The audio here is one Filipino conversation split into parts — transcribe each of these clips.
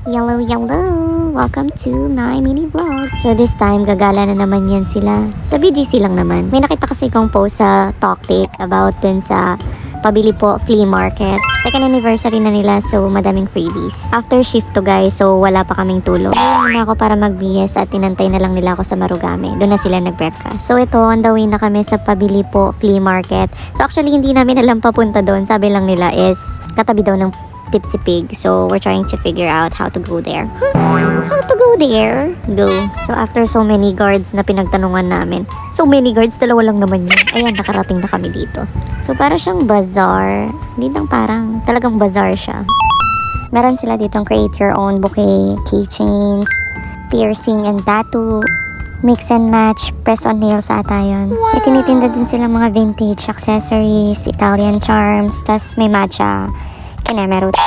Yellow, welcome to my mini vlog. So this time, gagala na naman yan sila. Sa BGC lang naman. May nakita kasi kong post sa TalkTake about dun sa Pabili Po Flea Market. Second anniversary na nila, so madaming freebies. After shift to guys, so wala pa kaming tulog. Ngayon muna ako para mag-BS at tinantay na lang nila ako sa Marugame. Doon na sila nag-breakfast. So ito, on the way na kami sa Pabili Po Flea Market. So actually, hindi namin alam papunta doon. Sabi lang nila is katabi daw ng Tipsy Pig. So, we're trying to figure out how to go there. How to go there? Go. So, after so many guards na pinagtanungan namin. So many guards, dalawa lang naman yun. Ayan, nakarating na kami dito. So, para siyang bazaar. Hindi lang parang, talagang bazaar siya. Meron sila ditong create your own bouquet, keychains, piercing and tattoo, mix and match, press on nails ata yun. Wow. May tinitinda din sila mga vintage accessories, Italian charms, tas may matcha Kinemerut.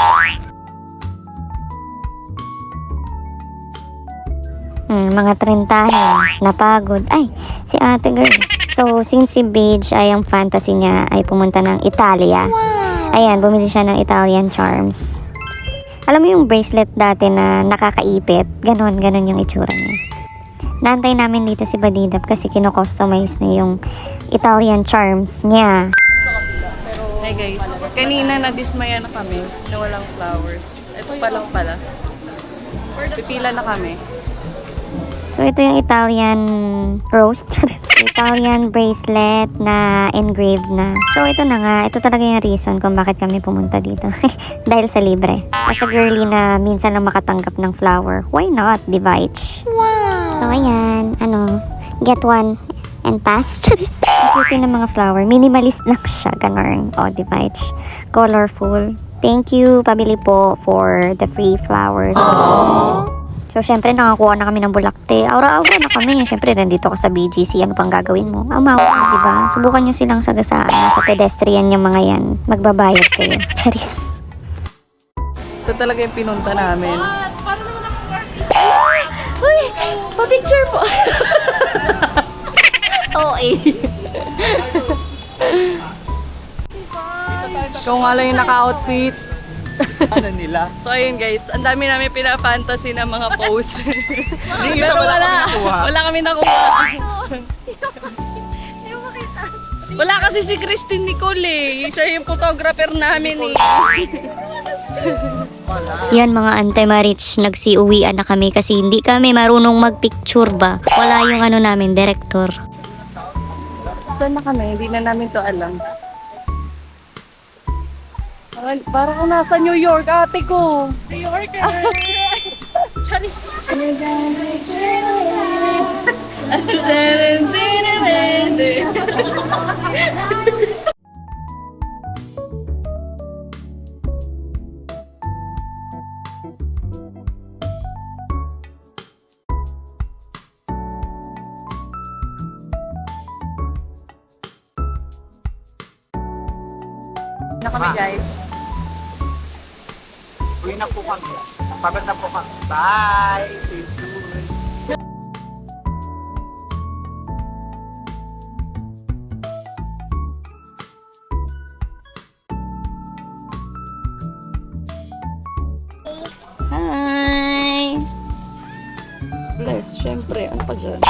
Mga 30 napagod. Ay, si ate girl. So, since si Beige ay ang fantasy niya ay pumunta ng Italia. Wow. Ayan, bumili siya ng Italian charms. Alam mo yung bracelet dati na nakakaipit? Ganon yung itsura niya. Naantay namin dito si Badidap kasi kino-customize na yung Italian charms niya. Hey guys, kanina na-dismaya na kami na walang flowers. Ito pa lang pala. Pipila na kami. So, ito yung Italian rose. Italian bracelet na engraved na. So, ito na nga. Ito talaga yung reason kung bakit kami pumunta dito. Dahil sa libre. As a girly na minsan lang makatanggap ng flower, why not, di ba? Wow! So, ayan. Get one and pass. Cute ng mga flower. Minimalist lang siya. Ganon. O, di ba? Colorful. Thank you, Pabili Po, for the free flowers. Aww. So, syempre, nakakuha na kami ng bulakte. Aura-aura na kami. Syempre, nandito ka sa BGC. Ano pang gagawin mo? Amaw, di ba? Subukan nyo silang sagasaan. Sa pedestrian yung mga yan. Magbabayad kayo. Charis. Ito talaga yung pinunta namin. Uy! Pa-picture po! Okay. Ikaw nga lang yung naka-outfit. Ano nila? So ayun guys, ang dami namin pinafantasy ng mga pose. Hindi isa Wala kami nakuha. Wala kasi si Christine Nicole eh. Siya yung photographer namin eh. Yan mga ante marich, nagsiuwian na kami kasi hindi kami marunong magpicture ba. Wala yung namin, director. Saan na kami? Hindi na namin to alam. Parang ako nasa New York, ate ko. New Yorker! Charis! Na kami guys. Uwi na po kami. Pagod na po kami. Bye! See you soon! Hi! Guys, syempre, ano pa dyan?